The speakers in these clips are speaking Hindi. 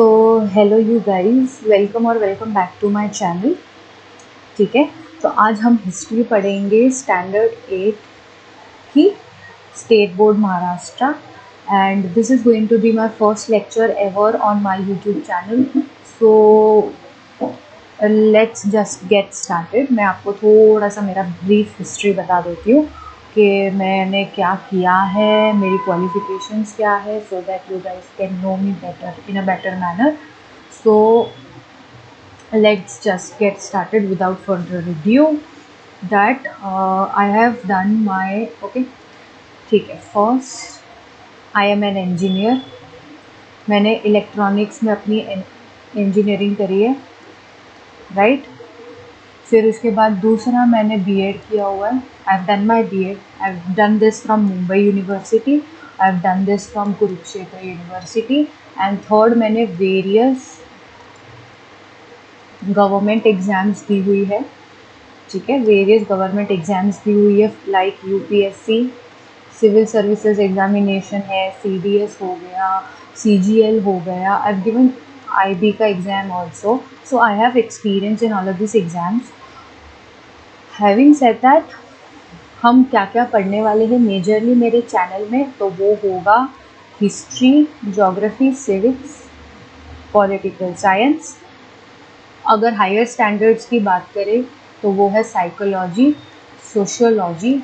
So hello you guys, welcome और welcome back to my channel. ठीक है, तो आज हम हिस्ट्री पढ़ेंगे स्टैंडर्ड 8 की, state board Maharashtra. And this is going to be my first lecture ever on my YouTube channel. So let's just get started. मैं आपको थोड़ा सा मेरा ब्रीफ हिस्ट्री बता देती हूँ कि मैंने क्या किया है, मेरी क्वालिफिकेशंस क्या है, so that you guys can know me better in a better manner. So let's just get started without further ado that I have done my okay। ठीक है, first I am an engineer. मैंने इलेक्ट्रॉनिक्स में अपनी इंजीनियरिंग करी है, राइट। फिर उसके बाद दूसरा मैंने बीएड किया हुआ है। I have done my BEd. I have done this from Mumbai university. I have done this from Kurukshetra university. And third मैंने वेरियस गवर्नमेंट एग्ज़ाम्स दी हुई है। ठीक है, वेरियस गवर्नमेंट एग्ज़ाम्स दी हुई है, like UPSC, civil services examination है, सीडीएस हो गया, सीजीएल हो गया। आई हैव गिवन आईबी का exam also. So I have experience in all of this exams. Having said that, हम क्या क्या पढ़ने वाले हैं मेजरली मेरे चैनल में, तो वो होगा history, geography, civics, political science. अगर हायर स्टैंडर्ड्स की बात करें तो वो है साइकोलॉजी, सोशियोलॉजी,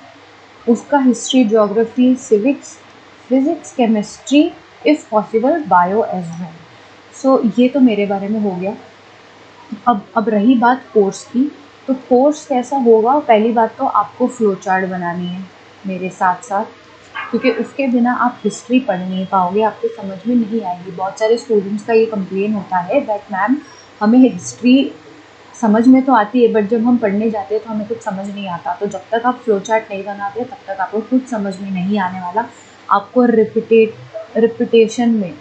उसका history, geography, civics, physics, chemistry, if possible bio as well. So ये तो मेरे बारे में हो गया। अब रही बात कोर्स की, तो कोर्स कैसा होगा, पहली बात तो आपको फ्लो चार्ट बनानी है मेरे साथ साथ, क्योंकि उसके बिना आप हिस्ट्री पढ़ नहीं पाओगे, आपको समझ में नहीं आएगी। बहुत सारे स्टूडेंट्स का ये कंप्लेन होता है दैट मैम हमें हिस्ट्री समझ में तो आती है, बट जब हम पढ़ने जाते हैं तो हमें कुछ समझ नहीं आता। तो जब तक आप फ्लो चार्ट नहीं बनाते तब तक आपको कुछ समझ में नहीं आने वाला। आपको रिपीटेशन में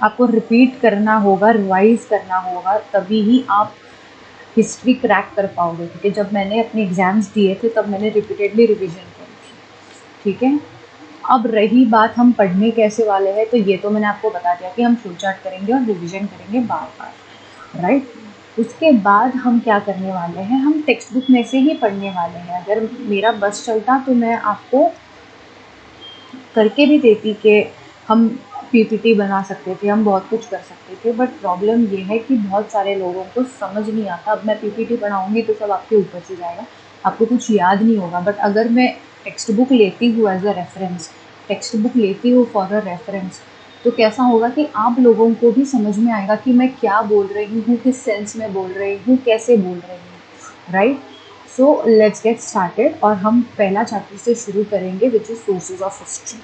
आपको रिपीट करना होगा, रिवाइज करना होगा, तभी ही आप हिस्ट्री क्रैक कर पाओगे। क्योंकि जब मैंने अपने एग्ज़ाम्स दिए थे तब मैंने रिपीटेडली रिविज़न करी थी। ठीक है, अब रही बात हम पढ़ने कैसे वाले हैं, तो ये तो मैंने आपको बता दिया कि हम फ्लो चार्ट करेंगे और रिविज़न करेंगे बार बार, राइट। उसके बाद हम क्या करने वाले हैं, हम टेक्स्ट बुक में से ही पढ़ने वाले हैं। अगर मेरा बस चलता तो मैं आपको करके भी देती कि हम पीपीटी बना सकते थे, हम बहुत कुछ कर सकते थे, बट प्रॉब्लम ये है कि बहुत सारे लोगों को समझ नहीं आता। अब मैं पीपीटी बनाऊंगी तो सब आपके ऊपर से जाएगा, आपको कुछ याद नहीं होगा। बट अगर मैं टेक्स्ट बुक लेती हूँ as a reference, textbook लेती हूँ फॉर अ रेफरेंस, तो कैसा होगा कि आप लोगों को भी समझ में आएगा कि मैं क्या बोल रही हूँ, किस सेंस में बोल रही हूँ, कैसे बोल रही हूँ, right. So let's get started, और हम पहला चैप्टर से शुरू करेंगे which is sources of history.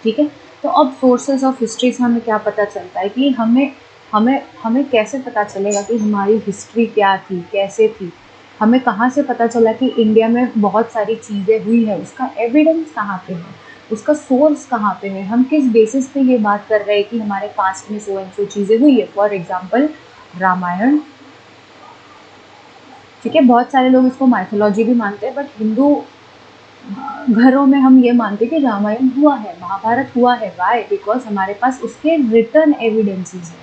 ठीक है, तो अब सोर्सेज ऑफ हिस्ट्री से हमें क्या पता चलता है कि हमें हमें हमें कैसे पता चलेगा कि हमारी हिस्ट्री क्या थी, कैसे थी। हमें कहाँ से पता चला कि इंडिया में बहुत सारी चीज़ें हुई है, उसका एविडेंस कहाँ पे है, उसका सोर्स कहाँ पे है, हम किस बेसिस पे ये बात कर रहे हैं कि हमारे पास्ट में सो एंड सो चीज़ें हुई है। For example Ramayana. ठीक है, बहुत सारे लोग इसको माइथोलॉजी भी मानते हैं, बट हिंदू घरों में हम ये मानते कि रामायण हुआ है, महाभारत हुआ है। वाई? बिकॉज हमारे पास उसके रिटर्न एविडेंसेस है,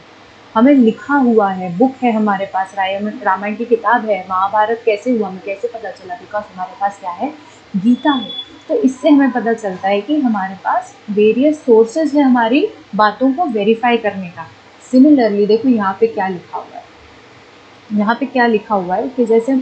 हमें लिखा हुआ है, बुक है हमारे पास, रामायण की किताब है। महाभारत कैसे हुआ, हमें कैसे पता चला, बिकॉज हमारे पास क्या है, गीता है। तो इससे हमें पता चलता है कि हमारे पास वेरियस सोर्सेज है हमारी बातों को वेरीफाई करने का। सिमिलरली देखो यहाँ पे क्या लिखा हुआ है, यहाँ पे क्या लिखा हुआ है कि जैसे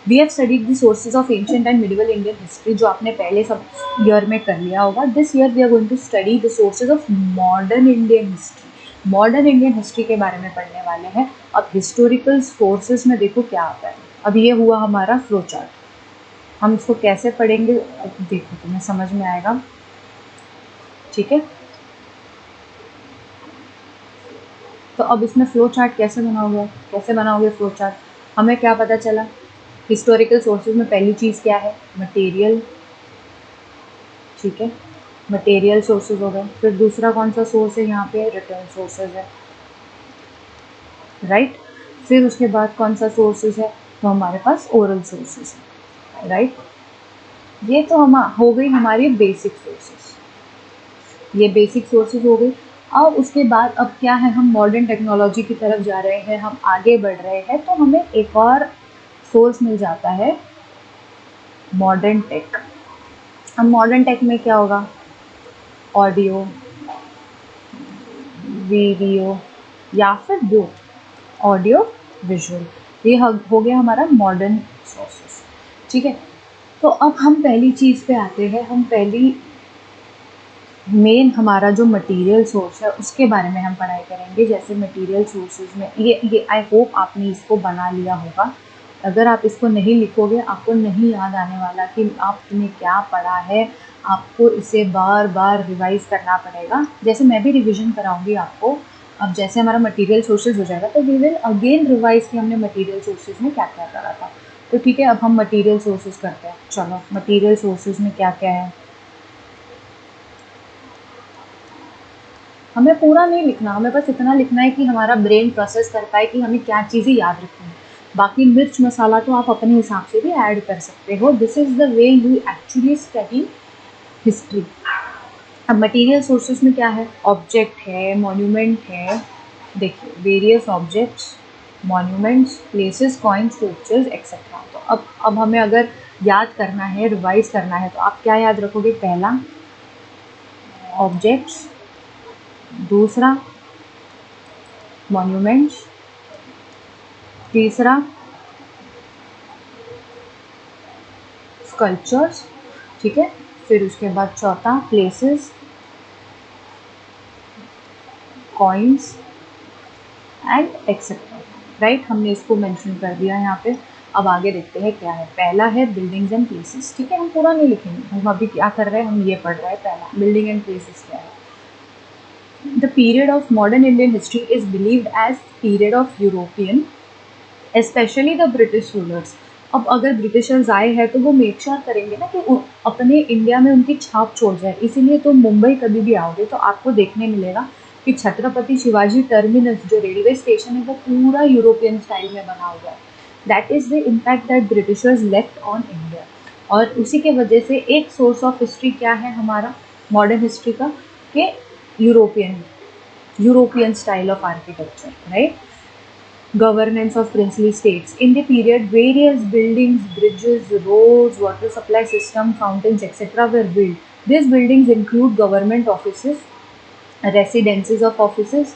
we have studied the sources of ancient and medieval Indian history, जो आपने पहले सब ईयर में कर लिया होगा। This year we are going to study the sources of modern Indian history. Modern Indian history के बारे में पढ़ने वाले हैं। अब हिस्टोरिकल सोर्सेज में देखो क्या आता है। अब ये हुआ हमारा फ्लो चार्ट, हम इसको कैसे पढ़ेंगे अब देखो, तुम्हें समझ में आएगा। ठीक है, तो अब इसमें फ्लो चार्ट कैसे बनाओगे फ्लो चार्ट। हमें क्या पता चला, हिस्टोरिकल सोर्सेज में पहली चीज़ क्या है, मटेरियल। ठीक है, मटेरियल सोर्सेज हो गए। फिर दूसरा कौन सा सोर्स है यहाँ पे, रिटर्न सोर्सेज है, राइट। फिर उसके बाद कौन सा सोर्सेज है, तो हमारे पास ओरल सोर्सेज है, राइट। ये तो हम हो गई हमारी बेसिक सोर्सेज, ये बेसिक सोर्सेज हो गई। और उसके बाद अब क्या है, हम मॉडर्न टेक्नोलॉजी की तरफ जा रहे हैं, हम आगे बढ़ रहे हैं, तो हमें एक और सोर्स मिल जाता है, मॉडर्न टेक। अब मॉडर्न टेक में क्या होगा, ऑडियो, वीडियो या फिर बोथ, ऑडियो विजुअल, ये हो गया हमारा मॉडर्न सोर्सेस। ठीक है, तो अब हम पहली चीज़ पे आते हैं, हम पहली मेन हमारा जो मटेरियल सोर्स है उसके बारे में हम पढ़ाई करेंगे। जैसे मटेरियल सोर्सेज में ये आई होप आपने इसको बना लिया होगा। अगर आप इसको नहीं लिखोगे आपको नहीं याद आने वाला कि आपने क्या पढ़ा है, आपको इसे बार बार रिवाइज करना पड़ेगा। जैसे मैं भी रिविजन कराऊंगी आपको। अब जैसे हमारा मटेरियल सोर्सेज हो जाएगा तो वी विल अगेन रिवाइज कि हमने मटेरियल सोर्सेज में क्या क्या करा था। तो ठीक है, अब हम मटेरियल सोर्सेज करते हैं। चलो, मटेरियल सोर्सेज में क्या क्या है, हमें पूरा नहीं लिखना, हमें बस इतना लिखना है कि हमारा ब्रेन प्रोसेस कर पाए कि हमें क्या चीज़ें याद रखनी है। बाकी मिर्च मसाला तो आप अपने हिसाब से भी ऐड कर सकते हो। This is the way you actually study history. अब मटेरियल सोर्सेज में क्या है, ऑब्जेक्ट है, मॉन्यूमेंट है। देखिए, various objects, monuments, places, coins, sculptures etcetera. तो अब हमें अगर याद करना है, रिवाइज करना है, तो आप क्या याद रखोगे, पहला ऑब्जेक्ट्स, दूसरा मॉन्यूमेंट्स, तीसरा स्कल्पचर्स, ठीक है, फिर उसके बाद चौथा places, coins and etcetera. Right, हमने इसको मेंशन कर दिया यहाँ पे। अब आगे देखते हैं क्या है। पहला है बिल्डिंग्स एंड प्लेसेस। ठीक है, हम पूरा नहीं लिखेंगे, हम अभी क्या कर रहे हैं, हम ये पढ़ रहे हैं। पहला बिल्डिंग एंड प्लेसेस क्या है। The period of modern Indian history is believed as period of European, specially the British rulers. अब अगर ब्रिटिशर्स आए हैं तो वो मेक श्योर करेंगे ना कि अपने इंडिया में उनकी छाप छोड़ जाए। इसीलिए तो मुंबई कभी भी आओगे तो आपको देखने मिलेगा कि छत्रपति शिवाजी टर्मिनस जो रेलवे स्टेशन है वो पूरा यूरोपियन स्टाइल में बना हुआ है। That is the impact that Britishers left on India. और उसी के वजह से एक सोर्स ऑफ हिस्ट्री क्या है हमारा मॉडर्न हिस्ट्री का, कि European style of architecture, right. Governance of princely states. In the period, various buildings, bridges, roads, water supply system, fountains, etc. were built. These buildings include government offices, residences of offices,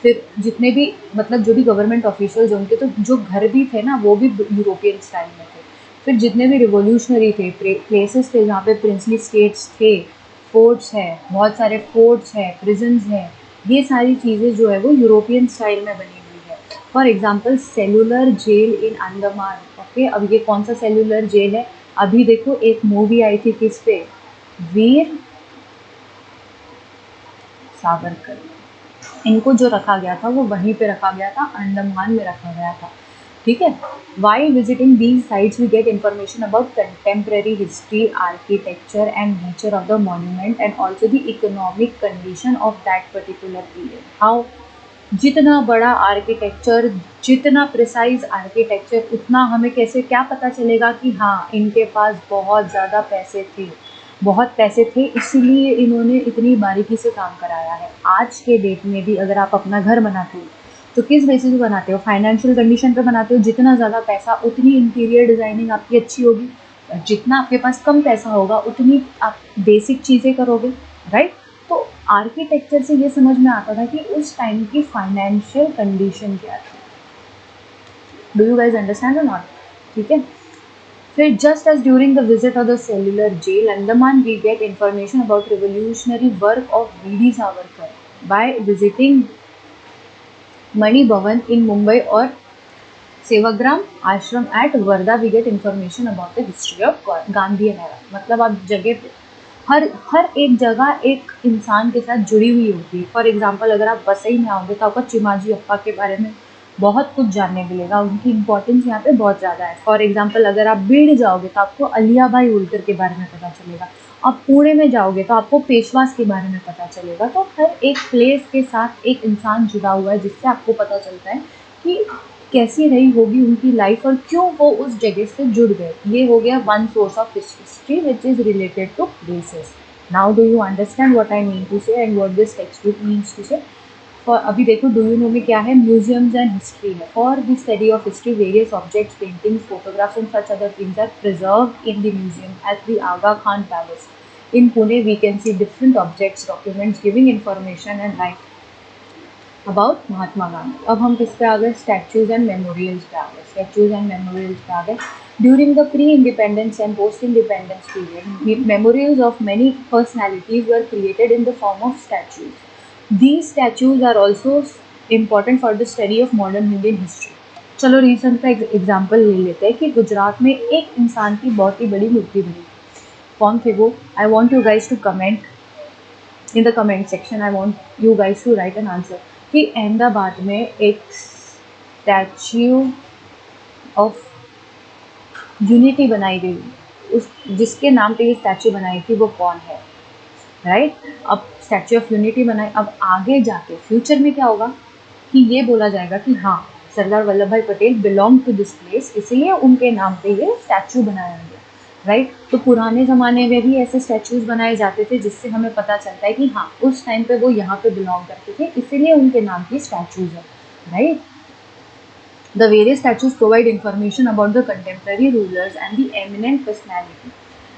फिर जितने भी मतलब जो भी गवर्नमेंट ऑफिशियल्स उनके तो जो घर भी थे ना वो भी यूरोपियन स्टाइल में थे। फिर जितने भी रिवोल्यूशनरी थे, प्लेसेस थे जहाँ पे प्रिंसली स्टेट्स थे, फोर्ट्स है, बहुत सारे फोर्ट्स है, प्रिजन्स हैं, ये सारी चीज़ें जो है वो यूरोपियन स्टाइल में बनी हुई है। For example cellular jail in Andaman. Okay, अब ये कौन सा सेलुलर जेल है, अभी देखो एक मूवी आई थी किस पे, वीर सावरकर। इनको जो रखा गया था वो वहीं पे रखा गया था, अंडमान में रखा गया था। ठीक है, while visiting these sites we get information about contemporary history, architecture and nature of the monument and also the economic condition of that particular period. How, जितना बड़ा आर्किटेक्चर, जितना प्रिसाइज आर्किटेक्चर, उतना हमें कैसे क्या पता चलेगा कि हाँ इनके पास बहुत ज़्यादा पैसे थे, बहुत पैसे थे, इसीलिए इन्होंने इतनी बारीकी से काम कराया है। आज के डेट में भी अगर आप अपना घर बनाते हो तो किस बेसिस पे बनाते हो, फाइनेंशियल कंडीशन पे बनाते हो। जितना ज़्यादा पैसा उतनी इंटीरियर डिज़ाइनिंग आपकी अच्छी होगी, जितना आपके पास कम पैसा होगा उतनी आप बेसिक चीज़ें करोगे, राइट। तो आर्किटेक्चर से ये समझ में आता था कि उस टाइम की फाइनेंशियल कंडीशन क्या थी। डू यू गाइज अंडरस्टैंड और नॉट? ठीक है, फिर just as during the visit of the cellular jail Andaman we get information about revolutionary work of V.D. Savarkar by visiting Mani Bhavan in Mumbai or Sevagram Ashram at Wardha we get information about the history of Gandhian era. मतलब आप जगह पे हर एक जगह एक इंसान के साथ जुड़ी हुई होती है। फॉर एग्जांपल अगर आप वसई में आओगे तो आपको चिमाजी अप्पा के बारे में बहुत कुछ जानने मिलेगा, उनकी इंपॉर्टेंस यहाँ पे बहुत ज़्यादा है। फॉर एग्जांपल अगर आप बीड़ जाओगे तो आपको अलियाबाई होलकर के बारे में पता चलेगा। आप पुणे में जाओगे तो आपको पेशवास के बारे में पता चलेगा। तो हर एक प्लेस के साथ एक इंसान जुड़ा हुआ है जिससे आपको पता चलता है कि कैसी रही होगी उनकी लाइफ और क्यों वो उस जगह से जुड़ गए। ये हो गया one source of history which is related to places, now do you understand what I mean to say and what this text book means to say. For अभी देखो डू यू नो में क्या है, म्यूजियम्स एंड हिस्ट्री है। For the study of history various objects, paintings, photographs and such other things are preserved in the museum at the Aga Khan palace in Pune. We can see different objects, documents giving information and write about Mahatma Gandhi. अब हम किस पे आ गए, स्टैचूज एंड मेमोरियल्स पे आ गए। स्टैचूज एंड मेमोरियल्स पे आ गए। During the pre independence and post independence period, memorials of many personalities were created in the form of statues. These statues are also important for the study of modern Indian history. चलो रिसेंट का एग्जाम्पल ले लेते हैं कि गुजरात में एक इंसान की बहुत ही बड़ी मूर्ति बनी। कौन थे वो? I want you guys to comment in the comment section. I want you guys to write an answer कि अहमदाबाद में एक स्टैच्यू ऑफ यूनिटी बनाई गई, उस जिसके नाम पे ये स्टैच्यू बनाई थी वो कौन है, राइट? अब स्टैच्यू ऑफ यूनिटी बनाई, अब आगे जाके फ्यूचर में क्या होगा कि ये बोला जाएगा कि हाँ Sardar Vallabhbhai Patel belong to this place, इसलिए उनके नाम पे ये स्टैच्यू बनाया गया, राइट? तो पुराने ज़माने में भी ऐसे स्टैचूज़ बनाए जाते थे जिससे हमें पता चलता है कि हाँ उस टाइम पे वो यहाँ पे बिलोंग करते थे, इसीलिए उनके नाम की स्टैचूज़ है, right? The various statues provide information about the contemporary rulers and the eminent personality.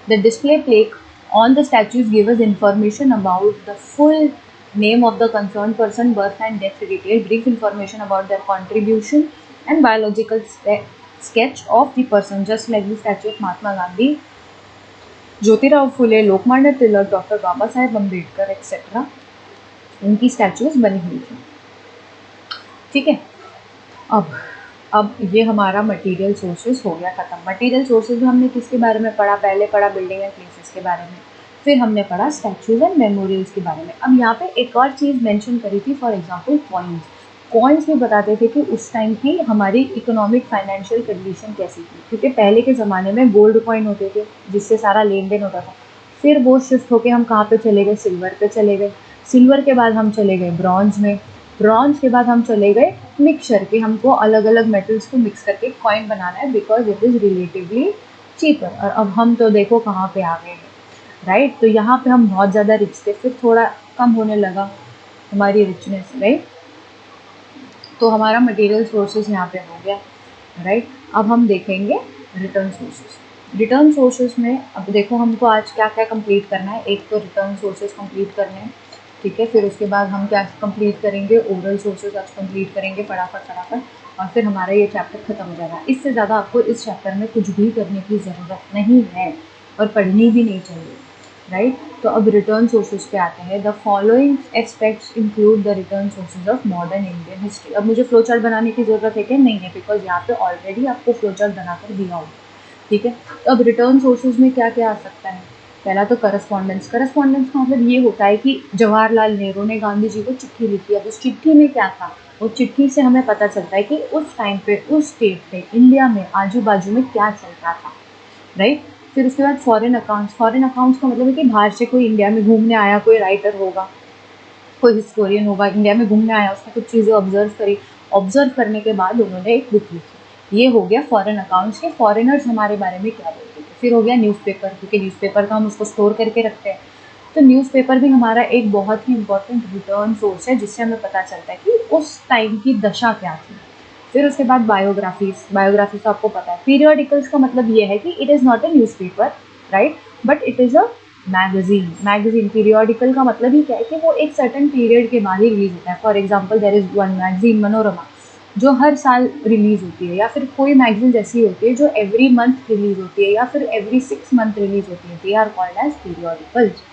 The display plaque on the statues give us information about the full name of the concerned person, birth and death detail, brief information about their contribution, and biological sketch of the person, just like the statue of Mahatma Gandhi, Jyotirao Phule, Lokmanya Tilak, doctor Baba Saheb Ambedkar etcetera, उनकी स्टैचूज बनी हुई थी, ठीक है? अब ये हमारा मटेरियल सोर्सेज हो गया ख़त्म। मटेरियल सोर्सेज में हमने किसके बारे में पढ़ा? पहले पढ़ा बिल्डिंग एंड प्लेसेस के बारे में, फिर हमने पढ़ा स्टैचूज एंड मेमोरियल्स के बारे में। अब यहाँ पे एक और चीज़ मेंशन करी थी, फॉर एग्जांपल कॉइन्स। कॉइन्स भी बताते थे कि उस टाइम की हमारी इकोनॉमिक फाइनेंशियल कंडीशन कैसी थी, क्योंकि पहले के ज़माने में गोल्ड कॉइन होते थे जिससे सारा लेन देन होता था। फिर वो शिफ्ट होके हम कहाँ पे चले गए? सिल्वर पे चले गए। सिल्वर के बाद हम चले गए ब्रॉन्ज में। ब्रॉन्ज के बाद हम चले गए मिक्सचर के, हमको अलग अलग मेटल्स को मिक्स करके कॉइन बनाना है because it is relatively cheaper. और अब हम तो देखो कहाँ पे आ गए हैं, राइट? तो यहाँ पे हम बहुत ज़्यादा रिच थे, फिर थोड़ा कम होने लगा हमारी रिचनेस, राइट? तो हमारा मटेरियल सोर्सेज यहाँ पे हो गया, राइट? अब हम देखेंगे रिटर्न सोर्सेज। रिटर्न सोर्सेज में अब देखो हमको आज क्या क्या कंप्लीट करना है। एक तो रिटर्न सोर्सेज कंप्लीट करने हैं, ठीक है? फिर उसके बाद हम क्या कंप्लीट करेंगे? ओरल सोर्सेज आज कंप्लीट करेंगे फटाफट, और फिर हमारा ये चैप्टर ख़त्म हो जाएगा। इससे ज़्यादा आपको इस चैप्टर में कुछ भी करने की ज़रूरत नहीं है और पढ़नी भी नहीं चाहिए, राइट? तो अब रिटर्न सोर्सेज पे आते हैं। The following aspects include the return sources of modern Indian history. अब मुझे फ्लो चार्ट बनाने की ज़रूरत है क्या? नहीं है, बिकॉज यहाँ पे ऑलरेडी आपको फ्लो चार्ट बनाकर दिया होगा, ठीक है? तो अब रिटर्न सोर्सेज में क्या क्या आ सकता है? पहला तो करस्पॉन्डेंस। करस्पॉन्डेंस का मतलब ये होता है कि जवाहरलाल नेहरू ने गांधी जी को चिट्ठी लिखी। अब उस चिट्ठी में क्या था? वो चिट्ठी से हमें पता चलता है कि उस टाइम पे उस स्टेट पे इंडिया में आजू बाजू में क्या चल रहा था, राइट? फिर उसके बाद फॉरेन अकाउंट्स। फॉरेन अकाउंट्स का मतलब है कि बाहर से कोई इंडिया में घूमने आया, कोई राइटर होगा, कोई हिस्टोरियन होगा, इंडिया में घूमने आया, उसने कुछ चीज़ें ऑब्जर्व करी, ऑब्जर्व करने के बाद उन्होंने एक बुक लिखी। ये हो गया फॉरेन अकाउंट्स के फॉरेनर्स हमारे बारे में क्या बोलते थे। फिर हो गया न्यूज़पेपर, क्योंकि न्यूज़पेपर का हम उसको स्टोर करके रखते हैं, तो न्यूज़पेपर भी हमारा एक बहुत ही इंपॉर्टेंट रिटर्न सोर्स है जिससे हमें पता चलता है कि उस टाइम की दशा क्या थी। फिर उसके बाद बायोग्राफीज। बायोग्राफीज तो आपको पता है। पीरियडिकल्स का मतलब ये है कि it is not a newspaper, right, but it is a magazine. Magazine periodical का मतलब ही क्या है कि वो एक सर्टन पीरियड के बाद ही रिलीज होता है। For example there is one magazine Manorama जो हर साल रिलीज़ होती है, या फिर कोई मैगजीन ऐसी होती है जो एवरी मंथ रिलीज़ होती है या फिर एवरी 6 मंथ रिलीज़ होती है। They are called as periodicals.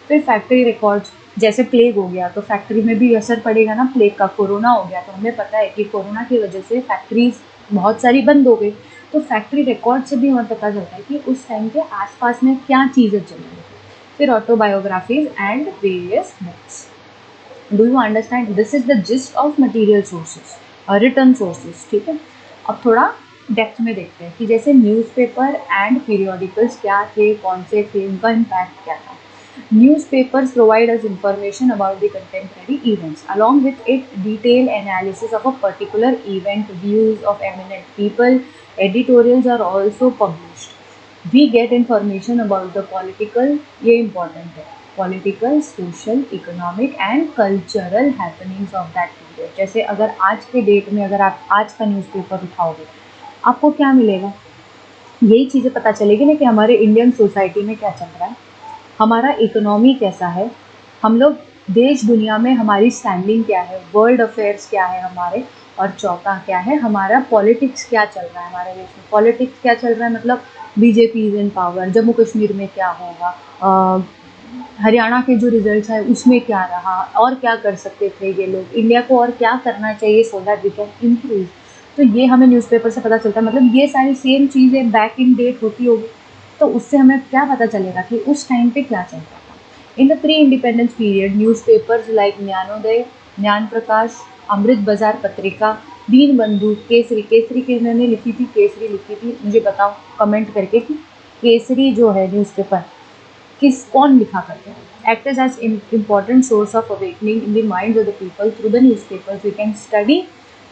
फिर फैक्ट्री रिकॉर्ड्स, जैसे प्लेग हो गया तो फैक्ट्री में भी असर पड़ेगा ना प्लेग का। कोरोना हो गया तो हमें पता है कि कोरोना की वजह से फैक्ट्रीज बहुत सारी बंद हो गई, तो फैक्ट्री रिकॉर्ड से भी हमें पता चलता है कि उस टाइम के आसपास में क्या चीज़ें चल रही थी। फिर autobiographies and various books. Do you understand? This is the gist of material sources और रिटर्न सोर्सेज, ठीक है? अब थोड़ा डेप्थ में देखते हैं कि जैसे न्यूज़पेपर एंड पीरियडिकल्स क्या थे, कौन से थे, उनका इम्पैक्ट क्या था। Newspapers provide us information about the contemporary events. Along with it, detailed analysis of a particular event, views of eminent people, editorials are also published. We get information about the political, ये important है, political, social, economic and cultural happenings of that period. जैसे अगर आज के डेट में अगर आप आज का न्यूज़पेपर उठाओगे, आपको क्या मिलेगा? यही चीज़ें पता चलेगी ना कि हमारे इंडियन सोसाइटी में क्या चल रहा है, हमारा इकोनॉमी कैसा है, हम लोग देश दुनिया में हमारी स्टैंडिंग क्या है, वर्ल्ड अफेयर्स क्या है हमारे, और चौथा क्या है हमारा पॉलिटिक्स क्या चल रहा है हमारे देश में। पॉलिटिक्स क्या चल रहा है मतलब BJP is in power, Jammu Kashmir में क्या होगा, हरियाणा के जो रिजल्ट्स है उसमें क्या रहा, और क्या कर सकते थे ये लोग, इंडिया को और क्या करना चाहिए so that we can improve. तो ये हमें न्यूज़पेपर से पता चलता है। मतलब ये सारी सेम चीज़ें बैक इन डेट होती होगी, तो उससे हमें क्या पता चलेगा कि उस टाइम पे क्या चल रहा था। In the pre independence period newspapers like Gyanodaya, Gyan Prakash, अमृत बाजार पत्रिका, दीन बंधु, केसरी, केसरी किन्होंने लिखी थी, केसरी लिखी थी, मुझे बताओ कमेंट करके कि केसरी जो है न्यूज़पेपर कौन लिखा करते हैं। Act as important source of awakening in the mind of the people through the newspapers we can study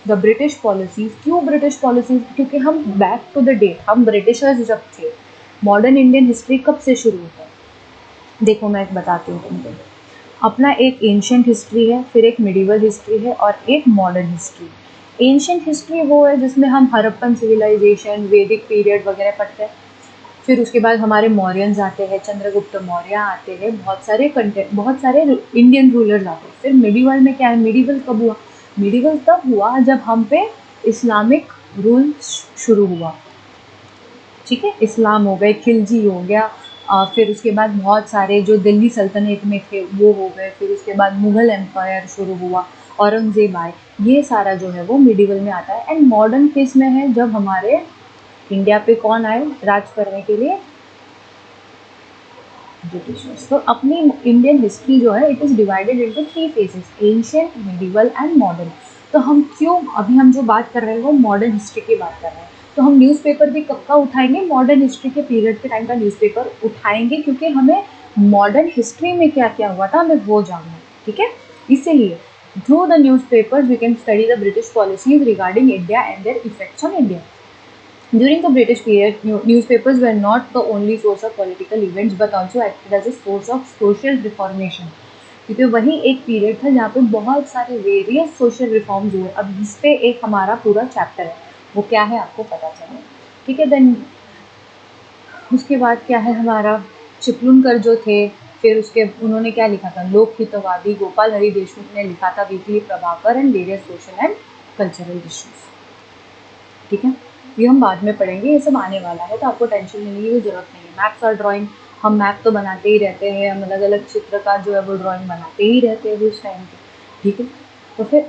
the British policies. क्यों ब्रिटिश पॉलिसीज? क्योंकि हम बैक टू द डेट, हम ब्रिटिशर्स जब थे, मॉडर्न इंडियन हिस्ट्री कब से शुरू हुआ है? देखो मैं बताती हूँ तुमको। अपना एक एंशियंट हिस्ट्री है, फिर एक मिडिवल हिस्ट्री है और एक मॉडर्न हिस्ट्री। एंशियंट हिस्ट्री वो है जिसमें हम हड़प्पन सिविलाइजेशन, वैदिक पीरियड वगैरह पढ़ते हैं। फिर उसके बाद हमारे मौर्यंस आते हैं, चंद्रगुप्त मौर्य आते हैं, बहुत सारे इंडियन रूलर्स आते हैं। फिर मिडिवल में क्या है? मिडिवल कब हुआ? मिडिवल तब हुआ जब हम पे इस्लामिक रूल शुरू हुआ। ठीक है, इस्लाम हो गए, खिलजी हो गया, फिर उसके बाद बहुत सारे जो दिल्ली सल्तनत में थे वो हो गए, फिर उसके बाद मुग़ल एम्पायर शुरू हुआ, औरंगज़ेब आए, ये सारा जो है वो मिडिवल में आता है। एंड मॉडर्न किस में है? जब हमारे इंडिया पे कौन आए राज करने के लिए? ब्रिटिशर्स। तो अपनी इंडियन हिस्ट्री जो है it is divided into 3 phases, ancient, medieval and modern. तो हम क्यों अभी हम जो बात कर रहे हैं वो मॉडर्न हिस्ट्री की बात कर रहे हैं, तो हम न्यूज़पेपर भी कब का उठाएंगे? मॉडर्न हिस्ट्री के पीरियड के टाइम का न्यूज़पेपर उठाएंगे, क्योंकि हमें मॉडर्न हिस्ट्री में क्या क्या हुआ था हमें वो जानना है। ठीक है, इसीलिए through the newspapers we can study the British policies regarding India and their effects on India. During the British period, newspapers were not the only source of political events but also acted as a source of social reformation. क्योंकि वही एक पीरियड था जहाँ पे बहुत सारे वेरियस सोशल रिफॉर्म्स हुए। अब इस पे एक हमारा पूरा चैप्टर है, वो क्या है आपको पता चले। ठीक है, देन उसके बाद क्या है हमारा चिपलूनकर जो थे, फिर उसके उन्होंने क्या लिखा था? लोकहितवादी गोपाल हरि देशमुख ने लिखा था weekly Prabhakar and various social and cultural issues. ठीक है, ये हम बाद में पढ़ेंगे, ये सब आने वाला है, तो आपको टेंशन लेने की ज़रूरत नहीं है। मैप्स और ड्राइंग, हम मैप तो बनाते ही रहते हैं, हम अलग अलग चित्र का जो है वो ड्राइंग बनाते ही रहते हैं उस टाइम पे। ठीक है, तो फिर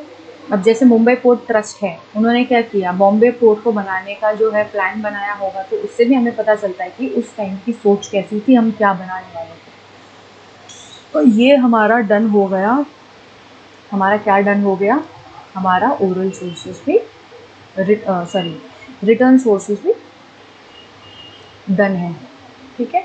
अब जैसे मुंबई पोर्ट ट्रस्ट है, उन्होंने क्या किया? बॉम्बे पोर्ट को बनाने का जो है प्लान बनाया होगा, तो उससे भी हमें पता चलता है कि उस टाइम की सोच कैसी थी, हम क्या बनाने वाले थे। तो ये हमारा डन हो गया। हमारा क्या डन हो गया? हमारा ओरल सोर्सेज भी रिटर्न सोर्सेज भी डन है। ठीक है,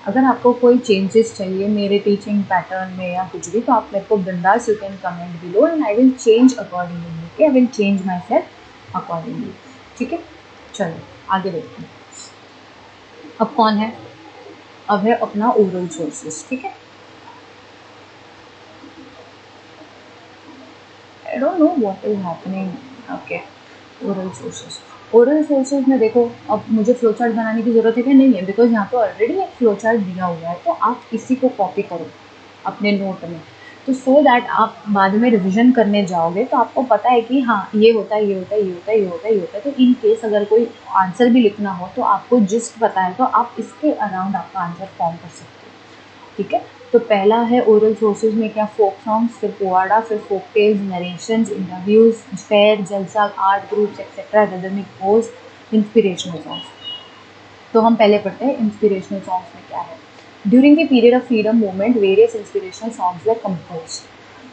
अगर आपको कोई चेंजेस चाहिए मेरे टीचिंग पैटर्न में या कुछ भी, तो आप मेरे को बिंदास you can comment below and I will change accordingly. I will change my self accordingly. ठीक है, चलो आगे देखते हैं। अब कौन है? अब है अपना ओरल सोर्सेज। ठीक है, I don't know what is happening. Okay, oral sources. Oral sources में देखो, अब मुझे फ्लो चार्ट बनाने की ज़रूरत है कि नहीं है, बिकॉज यहाँ पे ऑलरेडी एक फ्लो चार्ट दिया हुआ है, तो आप इसी को कॉपी करो अपने नोट में, तो सो दैट आप बाद में रिविजन करने जाओगे तो आपको पता है कि हाँ ये होता है, ये होता है, ये होता है, ये होता है, ये होता है। तो इन केस अगर कोई आंसर भी लिखना हो तो आपको जिस्ट पता है, तो आप इसके अराउंड आपका आंसर फॉर्म कर सकते हो। ठीक है, तो पहला है ओरल सोर्सेज में क्या? फोक सॉन्ग्स, फिर पोवाड़ा, फिर folk tales, narrations, interviews, fair, जलसा, art groups etcetera, rhythmic poems, inspirational songs. तो हम पहले पढ़ते हैं इंस्पिरेशनल सॉन्ग्स में क्या है। During the period of freedom movement various inspirational songs were compose.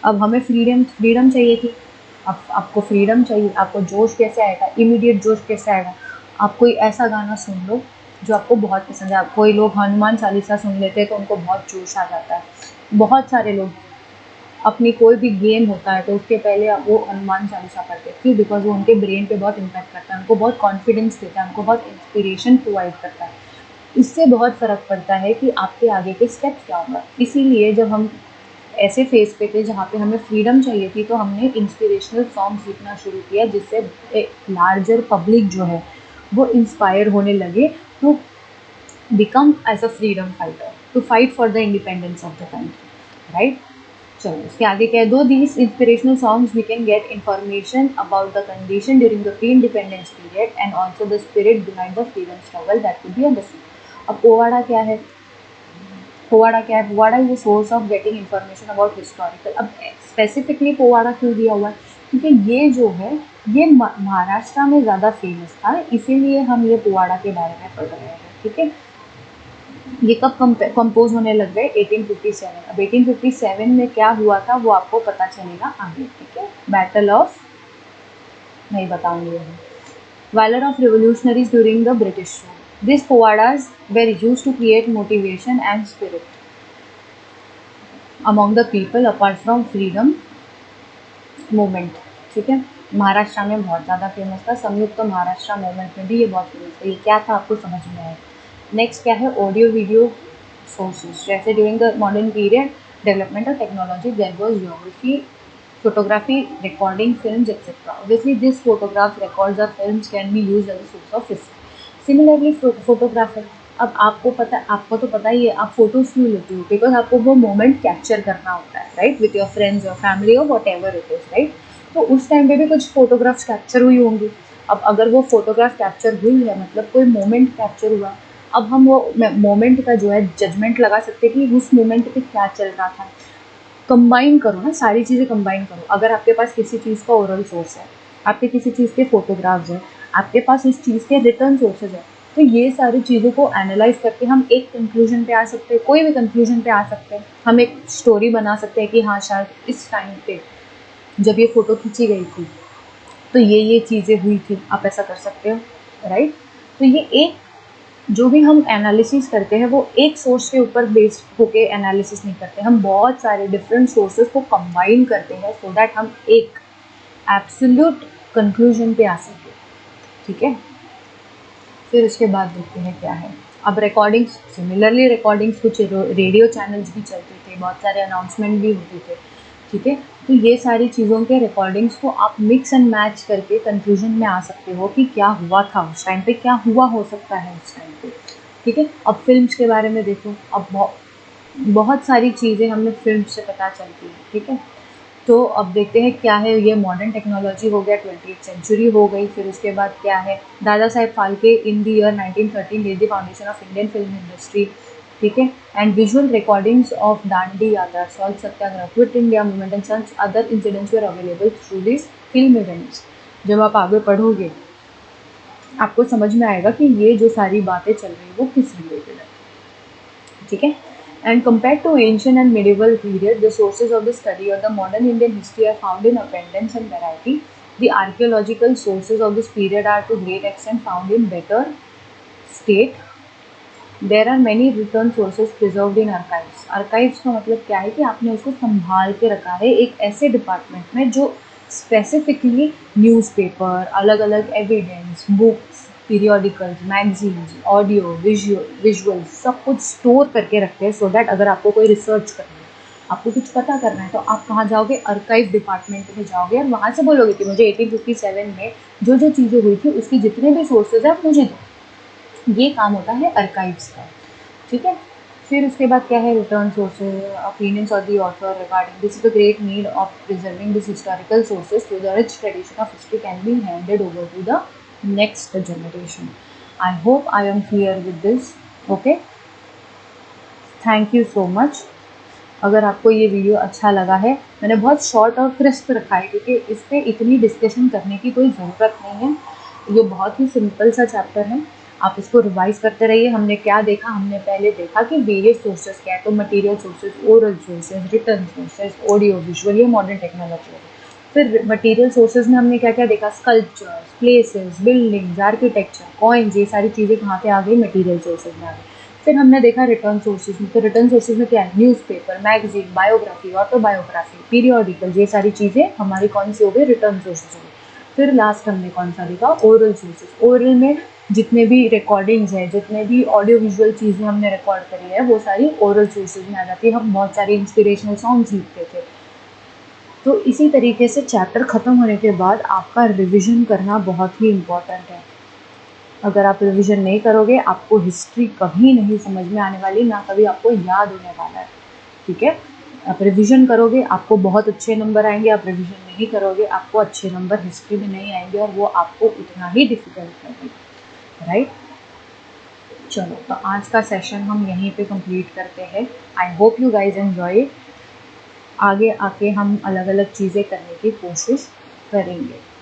अब हमें फ्रीडम चाहिए थी। अब आपको फ्रीडम चाहिए, आपको जोश कैसे आएगा? इमीडिएट जोश कैसे आएगा? आप कोई ऐसा गाना सुन लो जो आपको बहुत पसंद है। कोई लोग हनुमान चालीसा सुन लेते हैं तो उनको बहुत जोश आ जाता है। बहुत सारे लोग अपनी कोई भी गेम होता है तो उसके पहले वो हनुमान चालीसा पढ़ते हैं। क्यों? बिकॉज वो उनके ब्रेन पे बहुत इम्पैक्ट करता है, उनको बहुत कॉन्फिडेंस देता है, उनको बहुत इंस्पिरेशन प्रोवाइड करता है। इससे बहुत फ़र्क पड़ता है कि आपके आगे के स्टेप क्या होगा। इसीलिए जब हम ऐसे फेज़ पे थे जहाँ पे हमें फ्रीडम चाहिए थी, तो हमने इंस्पिरेशनल सॉन्ग्स लिखना शुरू किया, जिससे एक लार्जर पब्लिक जो है वो इंस्पायर होने लगे to become as a freedom fighter, to fight for the independence of the country, right. चलो इसके आगे क्या है, दो these inspirational songs we can get information about the condition during the pre independence period and also the spirit behind the freedom struggle that could be understood. अब पोवाड़ा क्या है, पोवाड़ा क्या है, powada is a source of getting information about historical. अब स्पेसिफिकली पोवाड़ा क्यों दिया हुआ है, क्योंकि ये जो है ये महाराष्ट्र में ज़्यादा फेमस था, इसीलिए हम ये पोवाड़ा के बारे में पढ़ रहे हैं, ठीक है। ये कब कंपोज होने लग गए, 1857। अब 1857 में क्या हुआ था वो आपको पता चलेगा आगे, ठीक है। बैटल ऑफ, नहीं बताऊंगी, valour of revolutionaries during the British rule. This powadas were used to create motivation and spirit among the people apart from freedom movement, ठीक है। महाराष्ट्र में बहुत ज़्यादा फेमस था, संयुक्त महाराष्ट्र मूवमेंट में भी ये बहुत फेमस था। ये क्या था आपको समझ में आएगा। नेक्स्ट क्या है, ऑडियो वीडियो सोर्सेज। जैसे during the modern period development of technology there was geography, photography, recording, films, etc. Obviously, these photographs, records or films can be used as a source of history. Similarly, photographer, अब आपको तो पता ही है आप फोटोज क्यों लेते हो, बिकॉज आपको वो मोमेंट कैप्चर करना होता है, राइट, विथ योर फ्रेंड्स और फैमिली और what ever it is, right. तो उस टाइम पे भी कुछ फोटोग्राफ्स कैप्चर हुई होंगी। अब अगर वो फोटोग्राफ कैप्चर हुई है मतलब कोई मोमेंट कैप्चर हुआ, अब हम वो मोमेंट का जो है जजमेंट लगा सकते हैं कि उस मोमेंट पे क्या चल रहा था। कंबाइन करो ना, सारी चीज़ें कंबाइन करो। अगर आपके पास किसी चीज़ का ओरल सोर्स है, आपके किसी चीज़ के फोटोग्राफ्स हैं, आपके पास उस चीज़ के रिटर्न सोर्सेज हैं, तो ये सारी चीज़ों को एनालाइज करके हम एक कंक्लूजन पे आ सकते हैं, कोई भी कंक्लूजन पे आ सकते हैं। हम एक स्टोरी बना सकते हैं कि हाँ शायद इस टाइम पे जब ये फ़ोटो खींची गई थी तो ये चीज़ें हुई थी, आप ऐसा कर सकते हो, राइट। तो ये एक जो भी हम एनालिसिस करते हैं वो एक सोर्स के ऊपर बेस्ड होके एनालिसिस नहीं करते, हम बहुत सारे डिफरेंट सोर्सेज को कंबाइन करते हैं सो दैट हम एक एब्सोल्यूट कंक्लूजन पे आ सके, ठीक है। फिर उसके बाद देखते हैं क्या है। अब रिकॉर्डिंग्स, सिमिलरली रिकॉर्डिंग्स कुछ रेडियो चैनल्स भी चलते थे, बहुत सारे अनाउंसमेंट भी होते थे, ठीक है। तो ये सारी चीज़ों के रिकॉर्डिंग्स को आप मिक्स एंड मैच करके कंक्लूजन में आ सकते हो कि क्या हुआ था उस टाइम पे, क्या हुआ हो सकता है उस टाइम पे, ठीक है। अब फिल्म्स के बारे में देखो, अब बहुत सारी चीज़ें हमें फिल्म से पता चलती है, ठीक है। तो अब देखते हैं क्या है, ये मॉडर्न टेक्नोलॉजी हो गया, 20th सेंचुरी हो गई। फिर उसके बाद क्या है, Dada Saheb Phalke in the year 1913 led the foundation of Indian film industry, ठीक है। And visual recordings of Dandi Yatra, salt Satyagraha, quit India movement and such other incidents were available through this film events. जब आप आगे पढ़ोगे आपको समझ में आएगा कि ये जो सारी बातें चल रही है वो किस रिलेटेड है, ठीक है। And compared to ancient and medieval period, the sources of the study of the modern Indian history are found in abundance and variety. The archaeological sources of this period are to great extent found in better state. There are many written sources preserved in archives. Archives का मतलब क्या है कि आपने उसको संभाल के रखा है एक ऐसे डिपार्टमेंट में जो स्पेसिफिकली न्यूज़पेपर, अलग अलग evidence, books, periodicals, magazines, audio, visuals सब कुछ स्टोर करके रखते हैं सो दैट अगर आपको कोई रिसर्च करना है, आपको कुछ पता करना है, तो आप कहाँ जाओगे, आर्काइव डिपार्टमेंट में जाओगे और वहाँ से बोलोगे कि मुझे 1857 में जो जो चीज़ें हुई थी उसकी जितने भी सोर्सेज हैं मुझे दो। ये काम होता है आर्काइव्स का, ठीक है। फिर उसके बाद क्या है, written sources, opinions of the author regarding this is the great need of preserving this historical sources so the rich tradition of history can be handed over to the next generation. I hope I am clear with this, okay. Thank you so much. अगर आपको ये वीडियो अच्छा लगा है, मैंने बहुत शॉर्ट और क्रिस्प रखा है क्योंकि इस पर इतनी डिस्कशन करने की कोई ज़रूरत नहीं है, ये बहुत ही सिंपल सा चैप्टर है। आप इसको रिवाइज करते रहिए। हमने क्या देखा, हमने पहले देखा कि वेरियस सोर्सेज क्या है, तो material sources, oral sources, return sources, audio visual, ये मॉडर्न टेक्नोलॉजी। फिर मटेरियल सोर्सेज में हमने क्या क्या देखा, sculptures, places, buildings, architecture, coins, ये सारी चीज़ें कहाँ पे आ गई, मटेरियल सोर्सेज में आ गई। फिर हमने देखा रिटर्न सोर्सेज में, तो रिटर्न सोर्सेज में क्या है, newspaper, magazine, biography, autobiography, periodical, ये सारी चीज़ें हमारी कौन सी हो गई, रिटर्न सोर्सेज हो गई। फिर लास्ट हमने कौन सा देखा, ओरल सोर्सेज। ओरल में जितने भी रिकॉर्डिंग्स हैं, जितने भी ऑडियो विजुअल चीज़ें हमने रिकॉर्ड करी है, वो सारी ओरल सोर्सेज में आ जाती है। हम बहुत सारे इंस्पिरेशनल सॉन्ग्स लिखते थे। तो इसी तरीके से चैप्टर ख़त्म होने के बाद आपका रिविज़न करना बहुत ही इम्पॉर्टेंट है। अगर आप रिविज़न नहीं करोगे, आपको हिस्ट्री कभी नहीं समझ में आने वाली, ना कभी आपको याद होने वाला है, ठीक है। आप रिविज़न करोगे, आपको बहुत अच्छे नंबर आएंगे। आप रिविज़न नहीं करोगे, आपको अच्छे नंबर हिस्ट्री में नहीं आएंगे, और वो आपको उतना ही डिफ़िकल्ट लगेगा, राइट। चलो, तो आज का सेशन हम यहीं पे कंप्लीट करते हैं। I hope you guys enjoy. आगे आके हम अलग अलग चीज़ें करने की कोशिश करेंगे।